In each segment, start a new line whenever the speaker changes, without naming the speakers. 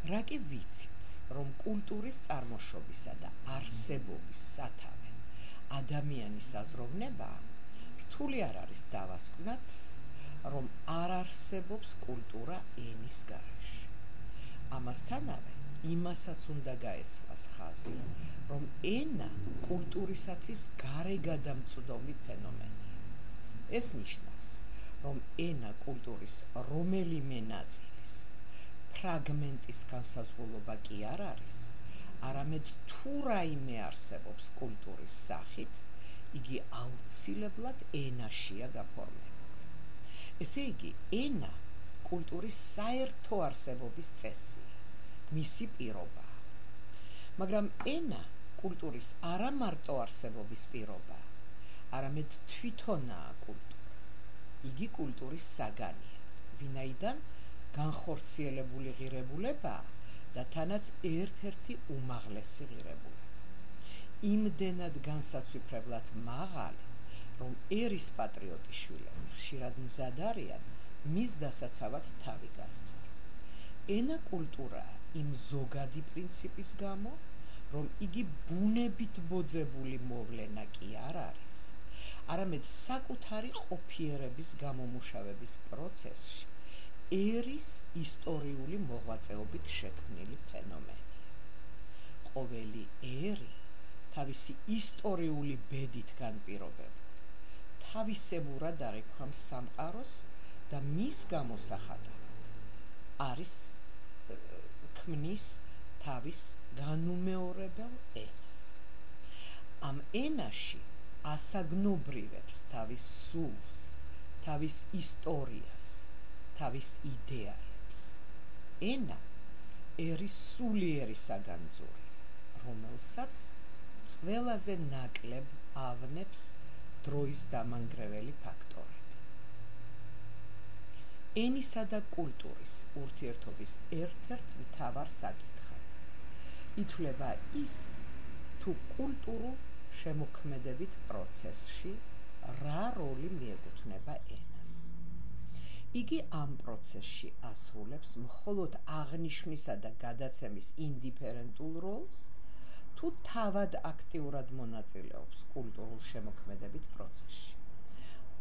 რა კი ვიცით, რომ კულტურის წარმოშობისა და არსებობის სათავე ადამიანის აზროვნებაა, რთული არ არის დავასკვნათ, რომ არ არსებობს კულტურა ენის გარეშე. ამასთანავე, იმასაც უნდა გაესვას ხაზი, რომ ენა კულტურისათვის გარეგადამწვდომი ფენომენია. ეს ნიშნავს, რომ ენა კულტურის რომელიმე ნაწილის ფრაგმენტის განსაზღვრულობა კი არ არის, არამედ თუ რაიმე არსებობს კულტურის სახით, იგი აუცილებლად ენაშია გაფორმებული. ესე იგი, ენა კულტურის საერთო არსებობის წესია, მისი პირობაა. მაგრამ ენა კულტურის არა მარტო არსებობის პირობაა, არამედ თვითონაა კულტურა. იგი კულტურის საგანია, ვინაიდან განხორციელებული ღირებულებაა და თანაც ერთ-ერთი უმაღლესი ღირებულება. იმდენად განსაცვიფრებლად მაღალი, რომ ერის პატრიოტიშვილები ხშირად მზად არიან მის დასაცავად თავი გასწრა. ენა კულტურაა იმ ზოგადი პრინციპის გამო, რომ იგი ბუნებით ბოძებული მოვლენა კი არ არის, არამედ საკუთარი ყოფიერების გამომუშავების პროცესში ერის ისტორიული მოღვაწეობით შექმნილი ფენომენია. ყოველი ერი თავისი ისტორიული ბედით განპირობებული, თავისებურად აღიქვამს სამყაროს და მის გამოსახატავად არის ქმნის თავის განუმეორებელ ენას. ამ ენაში ასაგნობრივებს თავის სულს, თავის ისტორიას, თავის იდეალებს. ენა ერის სულიერი საგანძურია, რომელსაც ყველაზე ნაკლებ ავნებს დროის დამანგრეველი ფაქტორები. ენისა და კულტურის ურთიერთობის ერთ-ერთ მთავარ საკითხად ითვლება ის, თუ კულტურულ შემოქმედებით პროცესში რა როლი მიეკუთვნება ენას. იგი ამ პროცესში ასრულებს მხოლოდ აღნიშვნისა და გადაცემის ინდიფერენტულ როლს, თუ თავად აქტიურად მონაწილეობს კულტურულ შემოქმედებით პროცესში.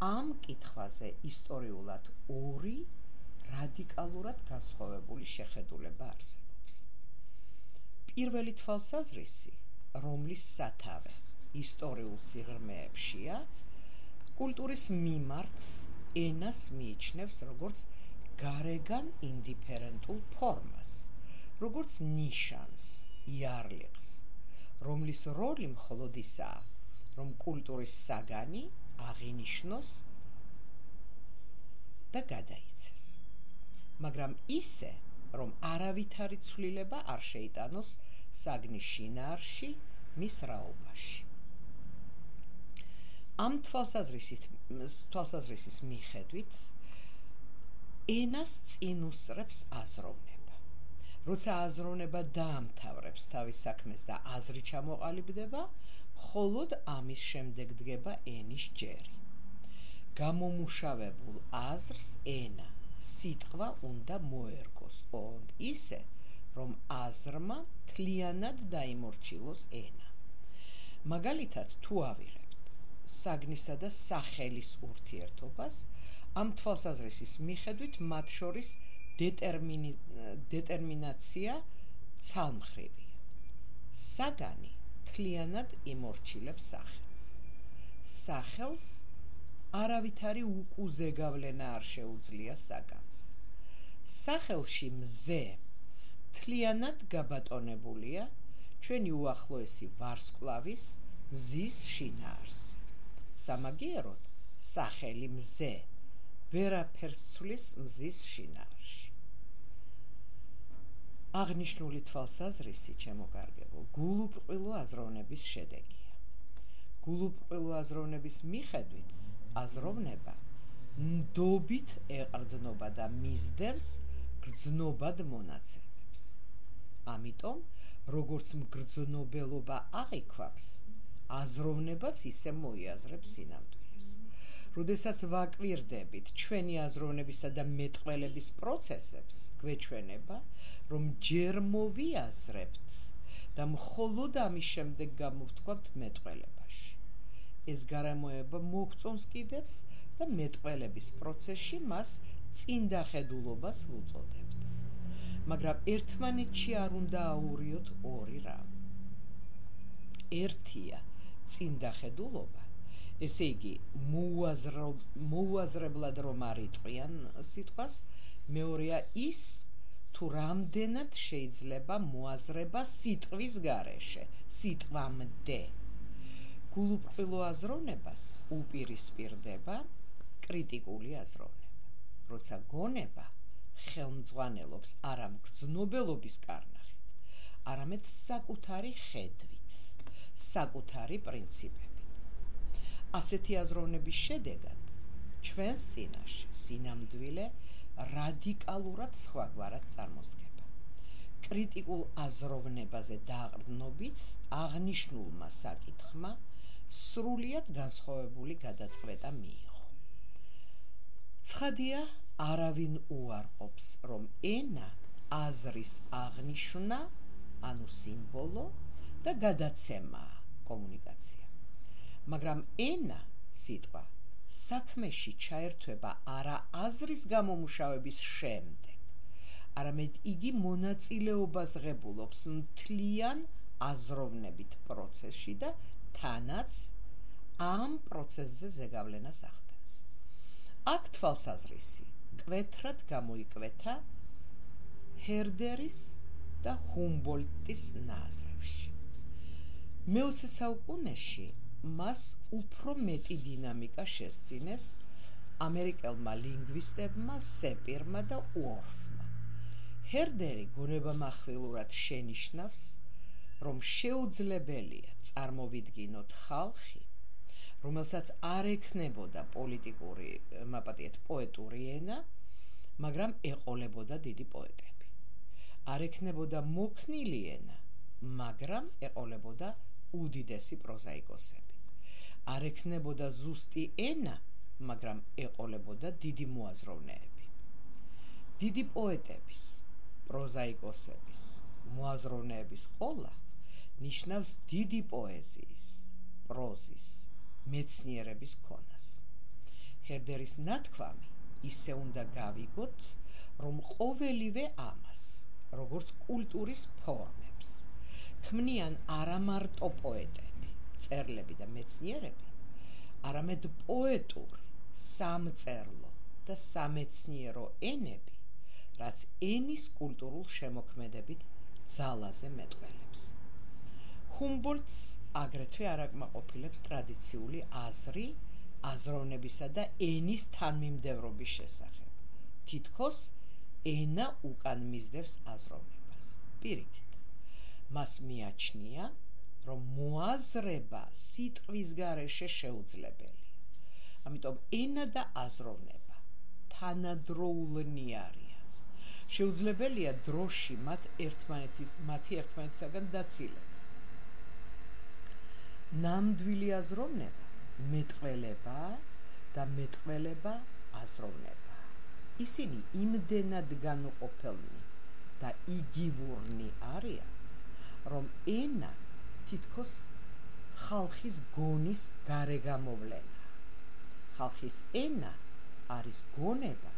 ამ კითხვაზე ისტორიულად ორი რადიკალურად განსხვავებული შეხედულება არსებობს. პირველი თვალსაზრისი, რომლის სათავე ისტორიულ სიღრმეებშია, კულტურის მიმართ ენას მიიჩნევს როგორც გარეგან ინდიფერენტულ ფორმას, როგორც ნიშანს, იარლიყს, რომლის როლი მხოლოდ ისაა, რომ კულტურის საგანი აღინიშნოს და გადაიცეს. მაგრამ ისე, რომ არავითარი ცვლილება არ შეიტანოს საგნის შინაარსში, მის რაობაში. ამ თვალსაზრისის მიხედვით ენას წინ უსწრებს აზროვნება. როცა აზროვნება დაამთავრებს თავის საქმეს და აზრი ჩამოყალიბდება, მხოლოდ ამის შემდეგ დგება ენის ჯერი. გამომუშავებულ აზრს ენა, სიტყვა უნდა მოერგოს, ოღონდ ისე, რომ აზრმა მთლიანად დაიმორჩილოს ენა. მაგალითად, თუ ავიღებთ საგნისა და სახელის ურთიერთობას, ამ თვალსაზრისის მიხედვით მათ შორის დეტერმინაცია ცალმხრივია. საგანი მთლიანად იმორჩილებს სახელს. სახელს არავითარი უკუზეგავლენა არ შეუძლია საგანს. სახელში მზე მთლიანად გაბატონებულია ჩვენი უახლოესი ვარსკვლავის მზის შინაარსი. სამაგიეროდ, სახელი მზე ვერაფერს ცვლის მზის შინაარსში. აღნიშნული თვალსაზრისი, ჩემო კარგებო, გულუბრყვილო აზროვნების შედეგია. გულუბრყვილო აზროვნების მიხედვით, აზროვნება ნდობით ეყრდნობა და მისდევს გრძნობად მონაცემებს. ამიტომ, როგორც მგრძნობელობა აღიქვამს, აზროვნებაც ისე მოიაზრებს სინამდვილეს. როდესაც ვაკვირდებით ჩვენი აზროვნებისა და მეტყველების პროცესებს, გვეჩვენება, რომ ჯერ მოვიაზრებთ და მხოლოდ ამის შემდეგ გამოვთქვამთ მეტყველებაში. ეს გარემოება მოგწონს კიდეც და მეტყველების პროცესში მას წინდახედულობას ვუწოდებთ. მაგრამ ერთმანეთში არ უნდა აურიოთ ორი რამ. ერთია წინდახედულობა, ესე იგი მოუაზრებლად რომ არ იტყვიან სიტყვას, მეორეა ის თუ რამდენად შეიძლება მოაზრება სიტყვის გარეშე, სიტყვამდე. გულუბრყვილო აზროვნებას უპირისპირდება კრიტიკული აზროვნება, როცა გონება ხელმძღვანელობს არა მგრძნობელობის კარნახით, არამედ საკუთარი ხედვით, საკუთარი პრინციპებით. ასეთი აზროვნების შედეგად ჩვენს წინაშე სინამდვილე რადიკალურად სხვაგვარად წარმოსდგება. კრიტიკულ აზროვნებაზე დაყრდნობით აღნიშნულმა საკითხმა სრულიად განსხვავებული გადაწყვეტა მიიღო. ცხადია, არავინ უარყოფს, რომ ენა აზრის აღნიშვნა, ანუ სიმბოლო და გადაცემაა კომუნიკაცია. მაგრამ ენა სიტყვა საქმეში ჩაერთვება არა აზრის გამომუშავების შემდეგ, არამედ იგი მონაწილეობას ღებულობს მთლიან აზროვნებით პროცესში და თანაც ამ პროცესზე ზეგავლენას ახდენს. აქ თვალსაზრისი მკვეთრად გამოიკვეთა ჰერდერის და ჰუმბოლდტის ნაზრებში. მე-20 საუკუნეში მას უფრო მეტი დინამიკა შესძინეს ამერიკელმა ლინგვისტებმა სეპირმა და უორფმა. ჰერდერი გონებამახვილურად შენიშნავს, რომ შეუძლებელია წარმოვიდგინოთ ხალხი, რომელსაც არ ექნებოდა პოლიტიკური, პოეტური ენა, მაგრამ ეყოლებოდა დიდი პოეტები. არ ექნებოდა მოქნილი ენა, მაგრამ ეყოლებოდა უდიდესი პროზაიკოსები. არ ექნებოდა ზუსტი ენა, მაგრამ ეყოლებოდა დიდი მოაზროვნეები. დიდი პოეტების, პროზაიკოსების, მოაზროვნეების ყოლა ნიშნავს დიდი პოეზიის, პროზის, მეცნიერების ქონას. ჰერდერის ნათქვამი ისე უნდა გავიგოთ, რომ ყოველივე ამას, როგორც კულტურის ფორმებს, ქმნიან არა მარტო პოეტები, მწერლები და მეცნიერები, არამედ პოეტური, სამწერლო და სამეცნიერო ენები, რაც ენის კულტურულ შემოქმედებით ძალაზე მეტყველებს. ჰუმბოლდტს აგრეთვე არ აკმაყოფილებს ტრადიციული აზრი აზროვნებისა და ენის თანმიმდევრობის შესახებ. თითქოს ენა უკან მისდევს აზროვნებას. პირიქით, მას მიაჩნია, რომ მოაზრება სიტყვის გარეშე შეუძლებელია. ამიტომ ენა და აზროვნება თანადროულნი არიან. შეუძლებელია დროში მათი ერთმანეთისაგან დაცილება. ნამდვილი აზროვნება მეტყველება და მეტყველება აზროვნება. ისინი იმდენად განუყოფელნი და იგივურნი არიან, რომ ენა თითქოს ხალხის გონის გარეგამოვლენა. ხალხის ენა არის გონება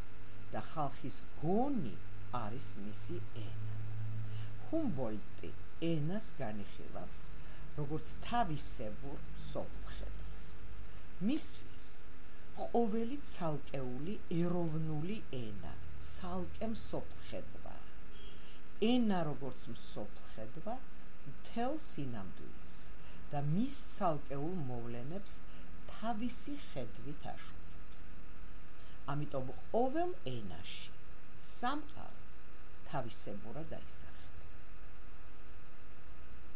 და ხალხის გონი არის მისი ენა. ჰუმბოლდტი ენას განიხილავს როგორც თავისებურ სოფლხედს. მისთვის ყოველი ცალკეული ეროვნული ენა ცალკე მსოფლხედვაა. ენა როგორც მსოფლხედვა მთელ სინამდვილეს და მის ცალკეულ მოვლენებს თავისი ხედვით აშუქებს. ამიტომ ყოველ ენაში სამყარო თავისებურად აისახება.